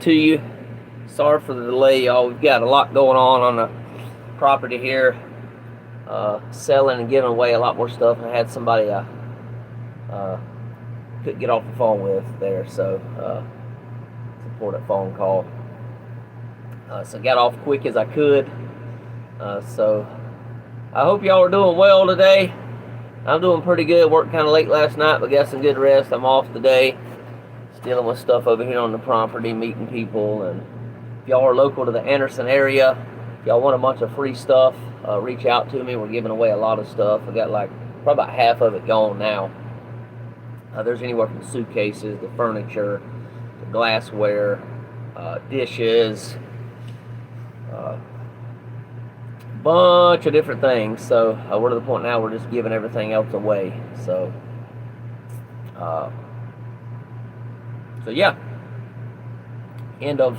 to you. Sorry for the delay, y'all. We've got a lot going on the property here. Selling and giving away a lot more stuff. I had somebody couldn't get off the phone with there, so important phone call. So got off quick as I could. So I hope y'all are doing well today. I'm doing pretty good. Worked kind of late last night, but got some good rest. I'm off today. Dealing with stuff over here on the property, meeting people. And if y'all are local to the Anderson area, if y'all want a bunch of free stuff, reach out to me. We're giving away a lot of stuff. I got like probably about half of it gone now. There's anywhere from suitcases, the furniture, the glassware, dishes, bunch of different things. So we're to the point now we're just giving everything else away. So yeah, end of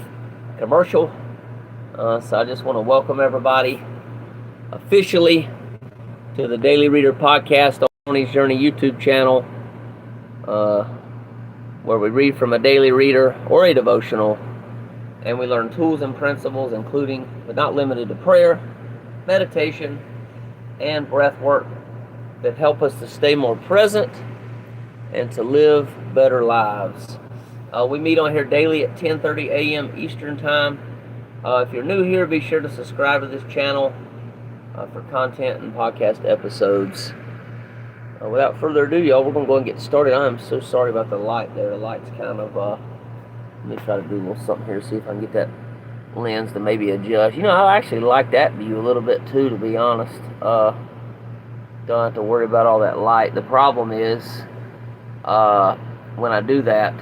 commercial. So I just want to welcome everybody officially to the Daily Reader podcast on his Journey YouTube channel, where we read from a daily reader or a devotional, and we learn tools and principles, including but not limited to prayer, meditation, and breath work that help us to stay more present and to live better lives. We meet on here daily at 10:30 a.m. Eastern Time. If you're new here, be sure to subscribe to this channel for content and podcast episodes. Without further ado, y'all, we're going to go and get started. I am so sorry about the light there. The light's kind of, let me try to do a little something here, see if I can get that lens to maybe adjust. You know, I actually like that view a little bit too, to be honest. Don't have to worry about all that light. The problem is, when I do that,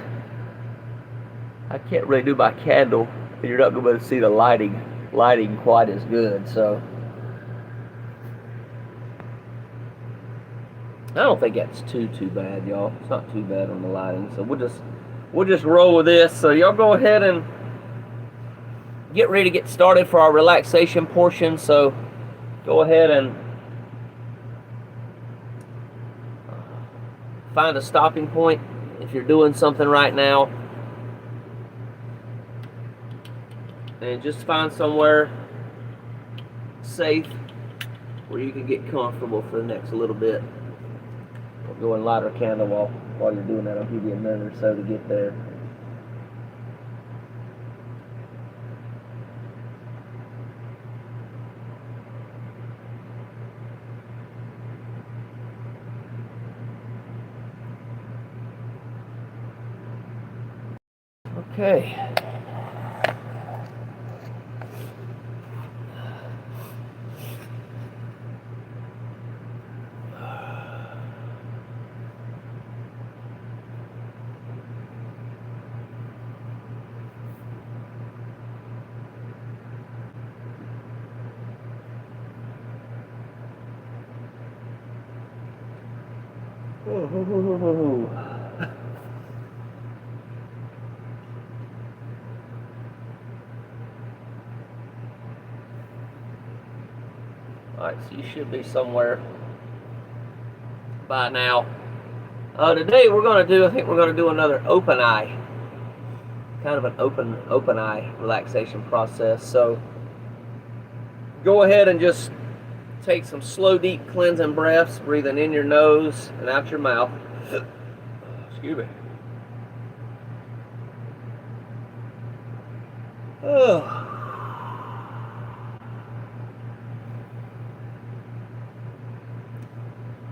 I can't really do my candle, and you're not going to be able to see the lighting quite as good. So I don't think that's too bad, y'all. It's not too bad on the lighting. So we'll just roll with this. So y'all go ahead and get ready to get started for our relaxation portion. So go ahead and find a stopping point if you're doing something right now. And just find somewhere safe where you can get comfortable for the next little bit. I'll go and light our candle while you're doing that. I'll give you a minute or so to get there. Okay. Alright, so you should be somewhere by now. Today I think we're going to do another open eye. Kind of an open eye relaxation process. So go ahead and just take some slow, deep cleansing breaths, breathing in your nose and out your mouth. Excuse me.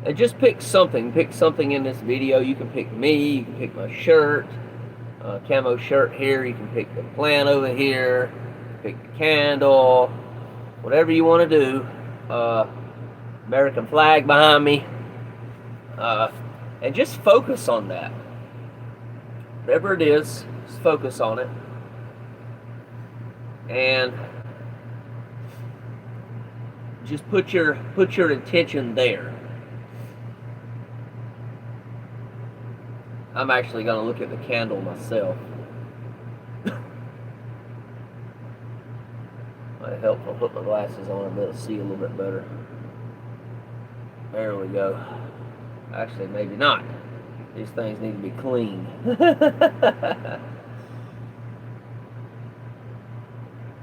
And just pick something in this video. You can pick me, you can pick my shirt, camo shirt here, you can pick the plant over here, pick the candle, whatever you want to do. American flag behind me, and just focus on that. Whatever it is, just focus on it, and just put your intention there. I'm actually going to look at the candle myself. Might help if I put my glasses on and be able to see a little bit better. There we go. Actually, maybe not. These things need to be clean.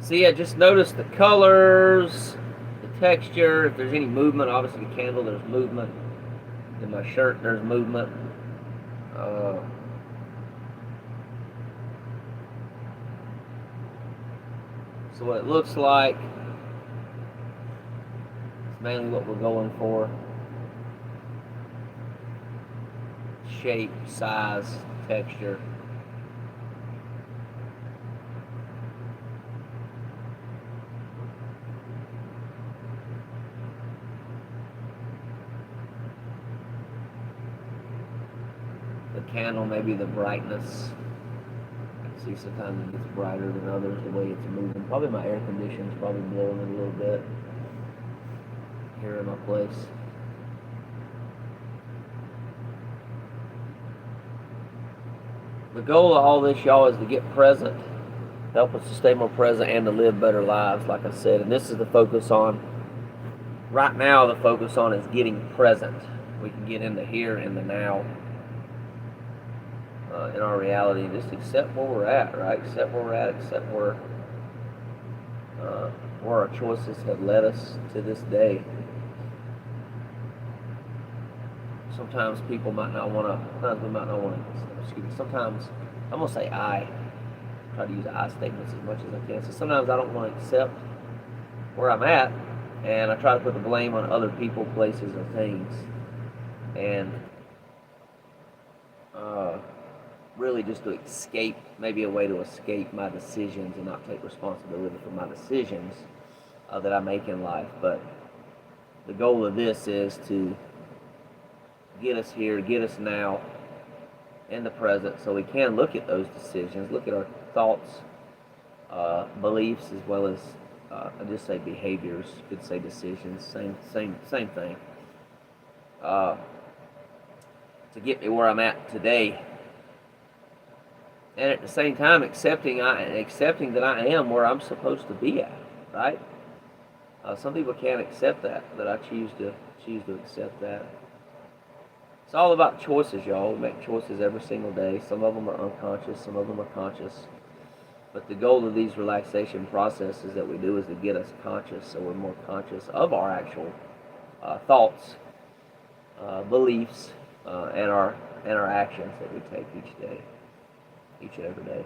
So yeah, just notice the colors, the texture. If there's any movement, obviously the candle, there's movement. In my shirt, there's movement. Uh, so what it looks like is mainly what we're going for. Shape, size, texture. The candle, maybe the brightness. See, sometimes it gets brighter than others the way it's moving. Probably my air conditioning's probably blowing it a little bit here in my place. The goal of all this, y'all, is to get present, help us to stay more present and to live better lives, like I said. And this is the focus on, right now, the focus on is getting present. We can get into here and the now in our reality and just accept where we're at, right? Accept where we're at, accept where our choices have led us to this day. Sometimes people might not want to, sometimes we might not want to, excuse me, sometimes, I'm going to say I try to use I statements as much as I can. So sometimes I don't want to accept where I'm at, and I try to put the blame on other people, places, or things. And really just to escape, maybe a way to escape my decisions and not take responsibility for my decisions that I make in life. But the goal of this is to get us here, get us now in the present, so we can look at those decisions, look at our thoughts, beliefs, as well as I just say behaviors, could say decisions, same thing. To get me where I'm at today, and at the same time accepting that I am where I'm supposed to be at, right? Some people can't accept that I choose to accept that. It's all about choices, y'all. We make choices every single day. Some of them are unconscious, some of them are conscious. But the goal of these relaxation processes that we do is to get us conscious, so we're more conscious of our actual thoughts, beliefs, and our actions that we take each day, each and every day.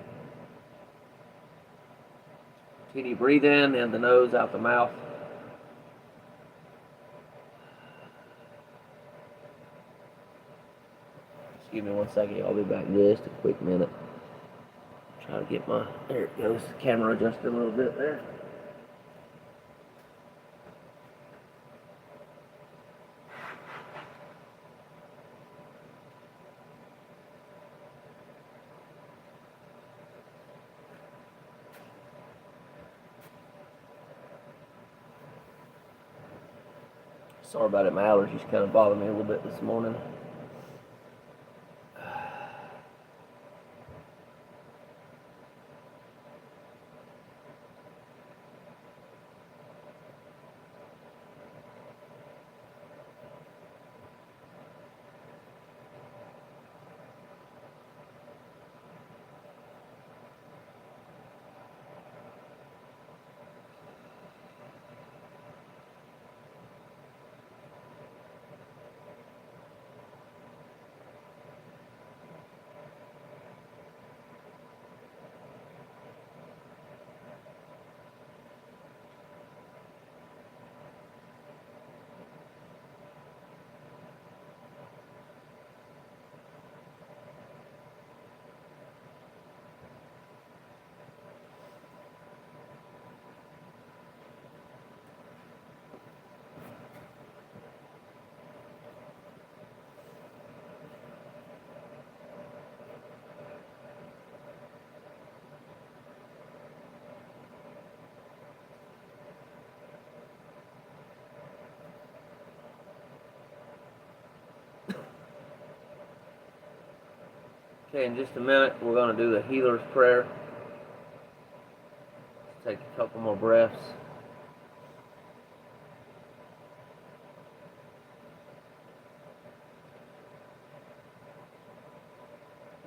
Continue to breathe in the nose, out the mouth. Excuse me one second, I'll be back just a quick minute. Try to get my, there it goes, the camera adjusted a little bit there. Sorry about it, my allergies kind of bothered me a little bit this morning. Okay, in just a minute, we're going to do the healer's prayer. Take a couple more breaths.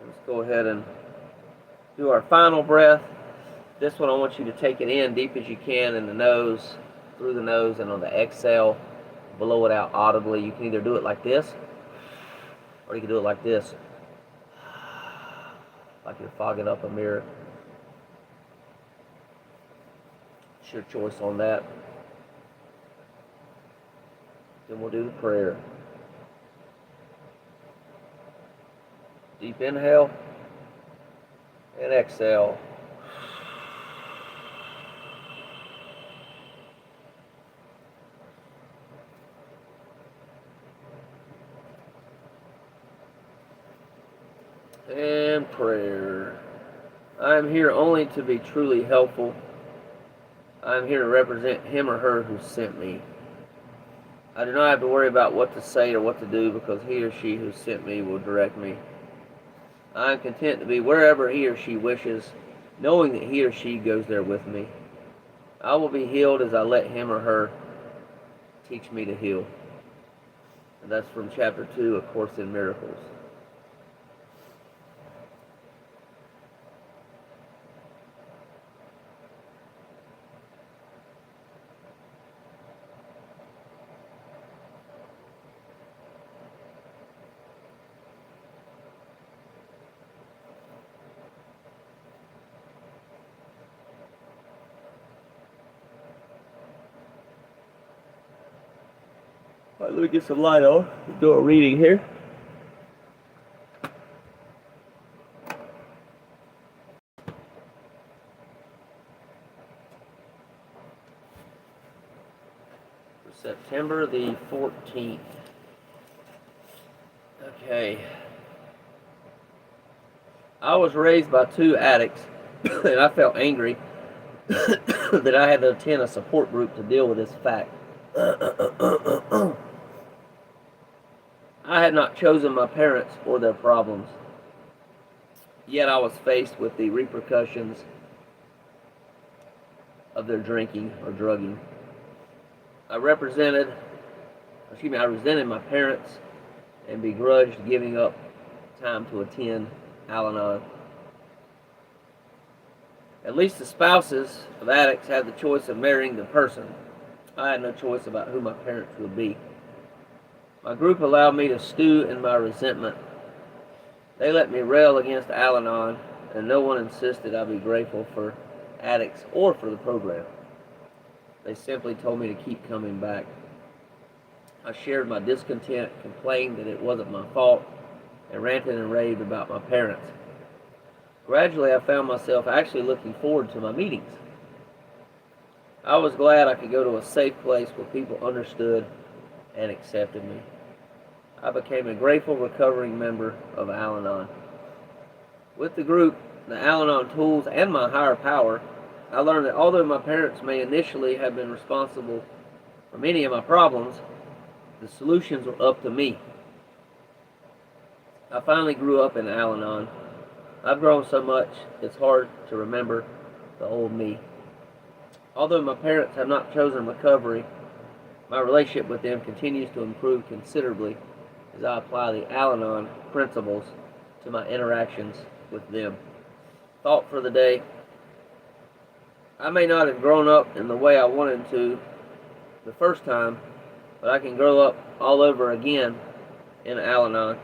Let's go ahead and do our final breath. This one I want you to take it in deep as you can in the nose, through the nose, and on the exhale, blow it out audibly. You can either do it like this, or you can do it like this, like you're fogging up a mirror. It's your choice on that. Then we'll do the prayer. Deep inhale and exhale. And prayer. I am here only to be truly helpful. I am here to represent him or her who sent me. I do not have to worry about what to say or what to do because he or she who sent me will direct me. I am content to be wherever he or she wishes, knowing that he or she goes there with me. I will be healed as I let him or her teach me to heal. And that's from chapter 2, A Course in Miracles. All right, let me get some light on. We'll do a reading here. For September the 14th. Okay. I was raised by 2 addicts, and I felt angry that I had to attend a support group to deal with this fact. I had not chosen my parents or their problems, yet I was faced with the repercussions of their drinking or drugging. I resented my parents and begrudged giving up time to attend Al-Anon. At least the spouses of addicts had the choice of marrying the person. I had no choice about who my parents would be. My group allowed me to stew in my resentment. They let me rail against Al-Anon, and no one insisted I be grateful for addicts or for the program. They simply told me to keep coming back. I shared my discontent, complained that it wasn't my fault, and ranted and raved about my parents. Gradually, I found myself actually looking forward to my meetings. I was glad I could go to a safe place where people understood and accepted me. I became a grateful, recovering member of Al-Anon. With the group, the Al-Anon tools, and my higher power, I learned that although my parents may initially have been responsible for many of my problems, the solutions were up to me. I finally grew up in Al-Anon. I've grown so much, it's hard to remember the old me. Although my parents have not chosen recovery, my relationship with them continues to improve considerably as I apply the Al-Anon principles to my interactions with them. Thought for the day: I may not have grown up in the way I wanted to the first time, but I can grow up all over again in Al-Anon.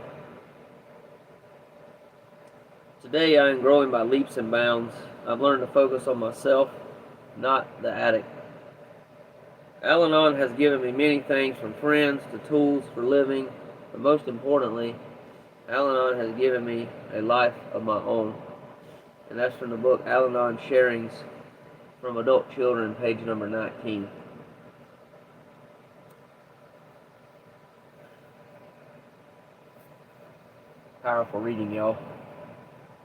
Today I am growing by leaps and bounds. I've learned to focus on myself, not the addict. Al-Anon has given me many things, from friends to tools for living, but most importantly, Al-Anon has given me a life of my own. And that's from the book Al-Anon Sharings from Adult Children, page number 19. Powerful reading, y'all.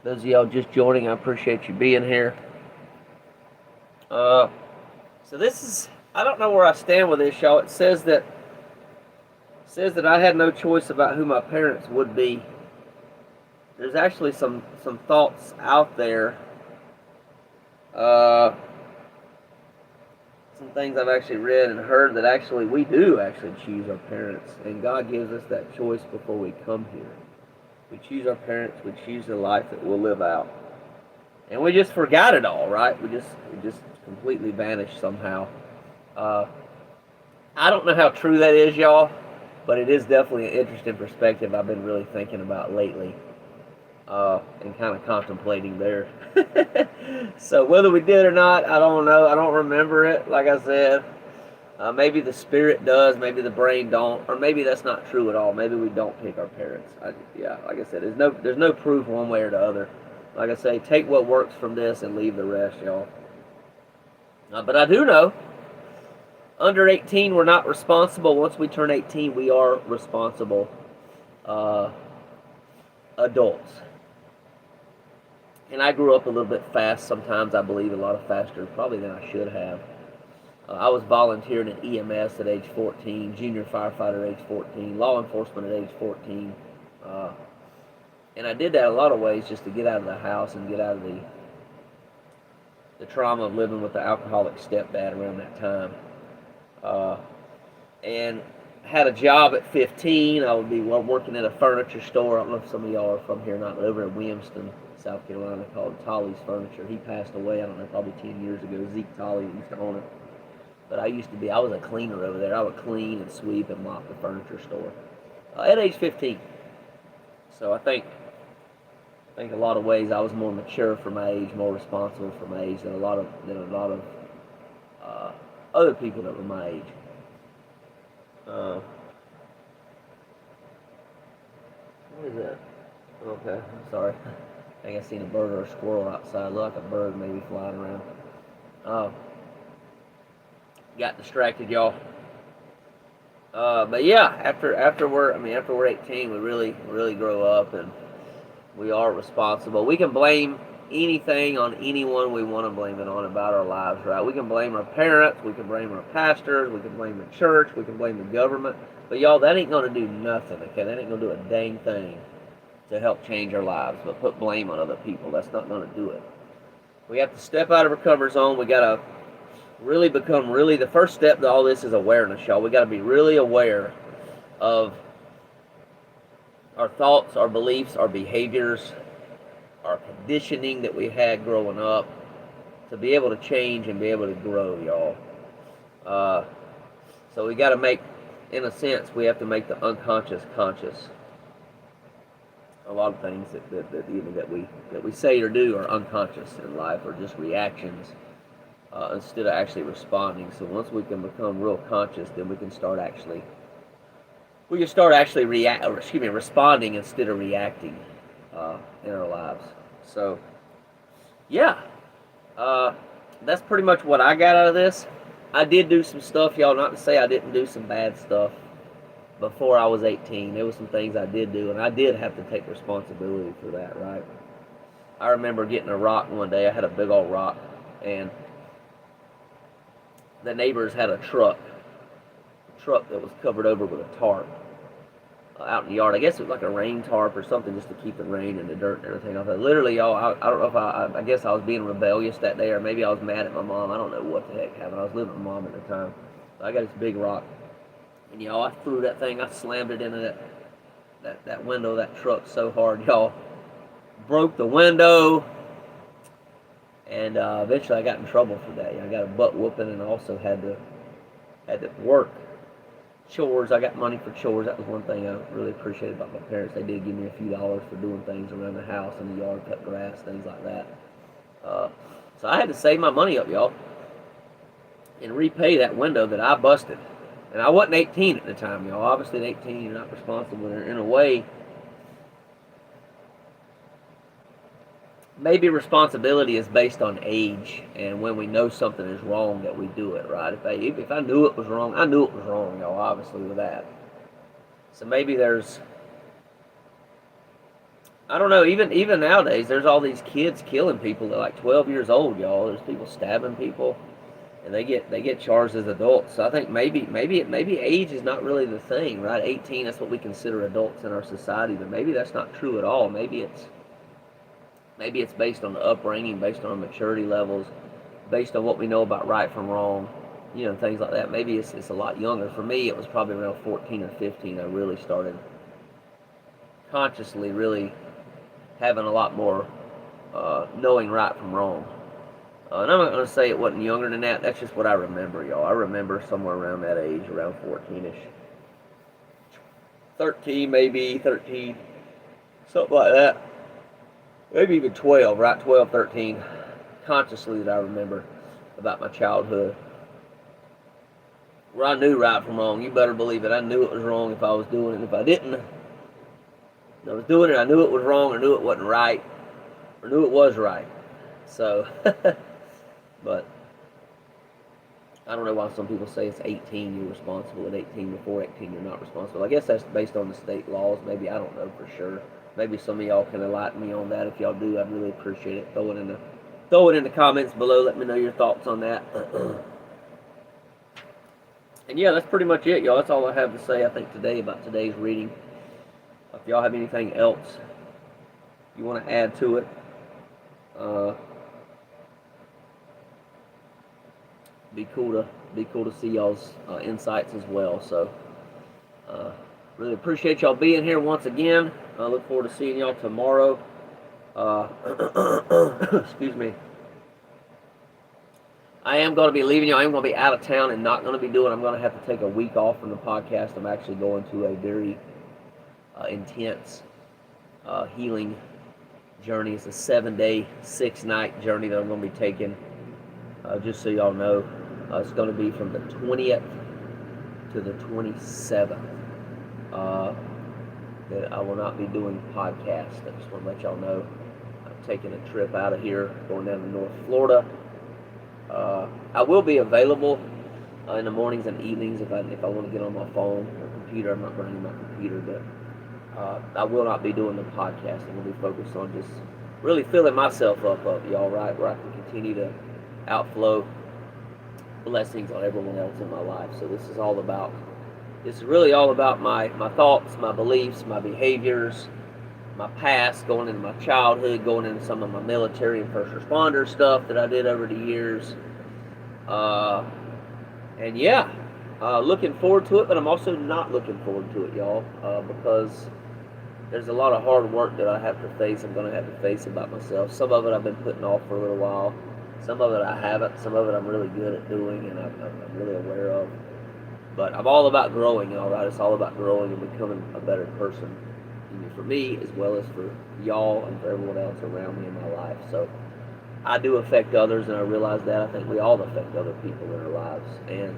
Those of y'all just joining, I appreciate you being here. So this is, I don't know where I stand with this, y'all. It says that I had no choice about who my parents would be. There's actually some thoughts out there. Some things I've actually read and heard that actually we do actually choose our parents, and God gives us that choice before we come here. We choose our parents, we choose the life that we'll live out. and we just forgot it all, right? We just completely vanished somehow. Uh, I don't know how true that is, y'all, but it is definitely an interesting perspective I've been really thinking about lately, and kind of contemplating there. So whether we did or not, I don't know. I don't remember it. Like I said, maybe the spirit does, maybe the brain don't, or maybe that's not true at all. Maybe we don't pick our parents. Yeah, like I said, there's no proof one way or the other. Like I say, take what works from this and leave the rest, y'all. But I do know, under 18, we're not responsible. Once we turn 18, we are responsible adults. And I grew up a little bit fast sometimes, I believe, a lot faster probably than I should have. I was volunteering at EMS at age 14, junior firefighter at age 14, law enforcement at age 14. And I did that a lot of ways just to get out of the house and get out of the trauma of living with the alcoholic stepdad around that time. And had a job at 15. I would be working at a furniture store. I don't know if some of y'all are from here or not, but over in Williamston, South Carolina, called Tolley's Furniture. He passed away, I don't know, probably 10 years ago. Zeke Tolley used to own it. But I was a cleaner over there. I would clean and sweep and mop the furniture store at age 15. So I think a lot of ways I was more mature for my age, more responsible for my age than a lot of other people that were my age. What is that? Okay, I'm sorry. I think I seen a bird or a squirrel outside. Looked like a bird maybe flying around. Got distracted, y'all. But yeah, after we're 18, we really grow up and we are responsible. We can blame anything on anyone we want to blame it on about our lives, right? We can blame our parents, we can blame our pastors, we can blame the church, we can blame the government. But y'all, that ain't going to do nothing, okay? That ain't going to do a dang thing to help change our lives. But put blame on other people, that's not going to do it. We have to step out of our comfort zone. We got to really become the first step to all this is awareness, y'all. We got to be really aware of our thoughts, our beliefs, our behaviors, our conditioning that we had growing up to be able to change and be able to grow, y'all. So we got to make, in a sense, we have to make the unconscious conscious. A lot of things that we say or do are unconscious in life, or just reactions instead of actually responding. So once we can become real conscious, then we can start actually responding instead of reacting in our lives. So, yeah, that's pretty much what I got out of this. I did do some stuff, y'all, not to say I didn't do some bad stuff before I was 18. There was some things I did do, and I did have to take responsibility for that, right? I remember getting a rock one day. I had a big old rock, and the neighbors had a truck that was covered over with a tarp out in the yard. I guess it was like a rain tarp or something, just to keep the rain and the dirt and everything off. Literally, y'all, I don't know if I guess I was being rebellious that day, or maybe I was mad at my mom. I don't know what the heck happened. I was living with my mom at the time. So I got this big rock, and y'all, I threw that thing. I slammed it into that window of that truck so hard, y'all. Broke the window, and eventually I got in trouble for that. I got a butt whooping, and also had to work chores. I got money for chores. That was one thing I really appreciated about my parents. They did give me a few dollars for doing things around the house, in the yard, cut grass, things like that. So I had to save my money up, y'all, and repay that window that I busted. And I wasn't 18 at the time, y'all. Obviously at 18, you're not responsible in a way. Maybe responsibility is based on age, and when we know something is wrong that we do it, right? If I knew it was wrong, I knew it was wrong, y'all, obviously, with that. So maybe there's, I don't know, even nowadays, there's all these kids killing people at like 12 years old, y'all. There's people stabbing people, and they get charged as adults. So I think maybe age is not really the thing, right? 18, that's what we consider adults in our society, but maybe that's not true at all. Maybe it's based on the upbringing, based on maturity levels, based on what we know about right from wrong, things like that. Maybe it's a lot younger. For me, it was probably around 14 or 15 I really started consciously really having a lot more knowing right from wrong. And I'm not going to say it wasn't younger than that. That's just what I remember, y'all. I remember somewhere around that age, around 14-ish. 13, maybe 13, something like that. Maybe even 12, right? 12, 13. Consciously that I remember about my childhood. Where I knew right from wrong. You better believe it. I knew it was wrong if I was doing it. If I didn't, I was doing it, I knew it was wrong, or knew it wasn't right, or knew it was right. So, but I don't know why some people say it's 18 you're responsible, at 18, before 18 you're not responsible. I guess that's based on the state laws. Maybe, I don't know for sure. Maybe some of y'all can enlighten me on that. If y'all do, I'd really appreciate it. Throw it in the comments below. Let me know your thoughts on that. And yeah, that's pretty much it, y'all. That's all I have to say, I think, today about today's reading. If y'all have anything else you want to add to it, be cool to see y'all's insights as well. So really appreciate y'all being here once again. I look forward to seeing y'all tomorrow. Excuse me. I am going to be leaving you. I am going to be out of town and not going to be doing. I'm going to have to take a week off from the podcast. I'm actually going to a very intense healing journey. It's a 7-day, 6-night journey that I'm going to be taking. Just so y'all know, it's going to be from the 20th to the 27th. That I will not be doing podcasts. I just want to let y'all know I'm taking a trip out of here, going down to North Florida. I will be available in the mornings and evenings if I want to get on my phone or computer. I'm not bringing my computer, but I will not be doing the podcast. I'm going to be focused on just really filling myself up, y'all, right, where I can continue to outflow blessings on everyone else in my life. So this is really all about my thoughts, my beliefs, my behaviors, my past, going into my childhood, going into some of my military and first responder stuff that I did over the years. And yeah, looking forward to it, but I'm also not looking forward to it, y'all, because there's a lot of hard work that I have to face. I'm going to have to face about myself. Some of it I've been putting off for a little while. Some of it I haven't. Some of it I'm really good at doing and I'm really aware of. But I'm all about growing, all right? It's all about growing and becoming a better person. For me, as well as for y'all and for everyone else around me in my life. So I do affect others, and I realize that. I think we all affect other people in our lives. And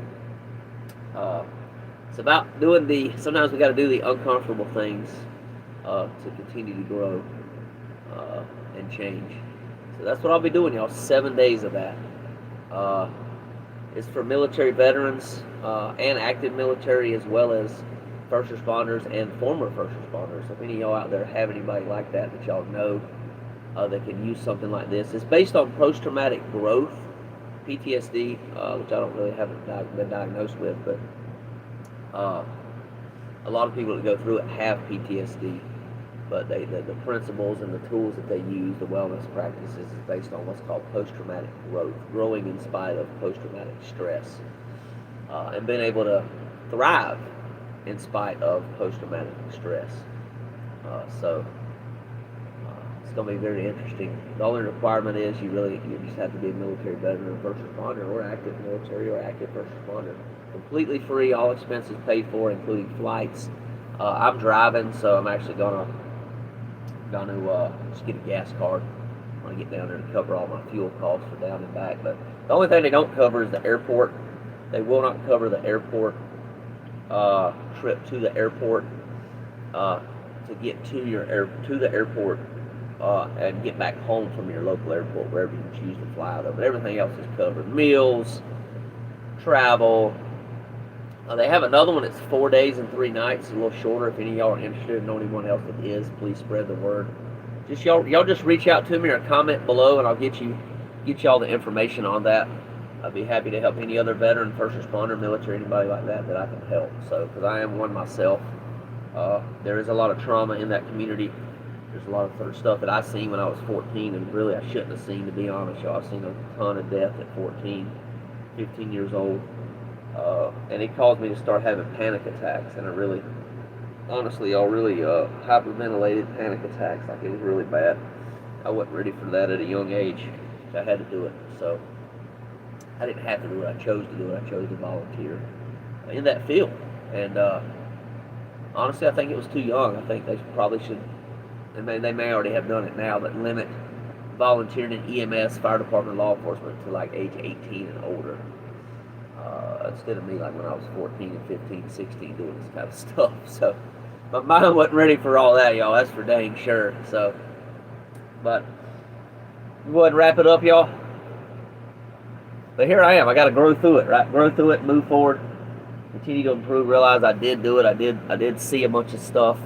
it's about sometimes we got to do the uncomfortable things to continue to grow and change. So that's what I'll be doing, y'all. 7 days of that. It's for military veterans and active military, as well as first responders and former first responders. So if any of y'all out there have anybody like that y'all know that can use something like this. It's based on post-traumatic growth, PTSD, which I don't really haven't been diagnosed with, but a lot of people that go through it have PTSD. But the principles and the tools that they use, the wellness practices, is based on what's called post-traumatic growth, growing in spite of post-traumatic stress, and being able to thrive in spite of post-traumatic stress. So it's going to be very interesting. The only requirement is you just have to be a military veteran or first responder, or active military or active first responder. Completely free, all expenses paid for, including flights. I'm driving, so I'm actually going to just get a gas card when I get down there to cover all my fuel costs for down and back. But the only thing they don't cover is the airport. They will not cover the airport trip to the airport to get to the airport and get back home from your local airport, wherever you choose to fly out of. But everything else is covered: meals, travel. They have another one that's 4 days and 3 nights, a little shorter. If any of y'all are interested and know anyone else that is, please spread the word. Just y'all just reach out to me or comment below, and I'll get y'all the information on that. I'd be happy to help any other veteran, first responder, military, anybody like that I can help. So, because I am one myself, there is a lot of trauma in that community. There's a lot of stuff that I seen when I was 14, and really I shouldn't have seen, to be honest, y'all. I've seen a ton of death at 14, 15 years old. And it caused me to start having panic attacks, and honestly, y'all, really hyperventilated panic attacks. Like, it was really bad. I wasn't ready for that at a young age. I had to do it. So I didn't have to do it. I chose to do it. I chose to volunteer in that field. And honestly, I think it was too young. I think they probably should, and they may already have done it now, but limit volunteering in EMS, fire department, law enforcement to like age 18 and older. Instead of me like when I was 14 and 15, 16 doing this kind of stuff. So, but mine wasn't ready for all that, y'all. That's for dang sure. So, but go ahead and wrap it up, y'all. But here I am. I got to grow through it, right? Grow through it, move forward, continue to improve. Realize I did do it. I did see a bunch of stuff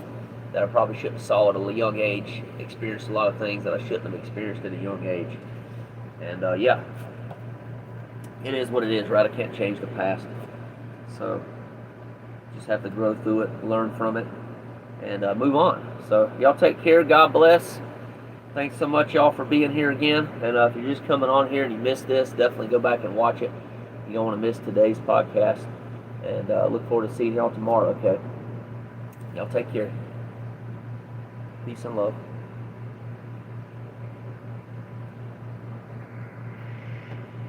that I probably shouldn't have saw at a young age. Experienced a lot of things that I shouldn't have experienced at a young age. And yeah, it is what it is, right? I can't change the past. So just have to grow through it, learn from it, and move on. So y'all take care. God bless. Thanks so much, y'all, for being here again. And if you're just coming on here and you missed this, definitely go back and watch it. You don't want to miss today's podcast. And look forward to seeing y'all tomorrow, okay? Y'all take care. Peace and love.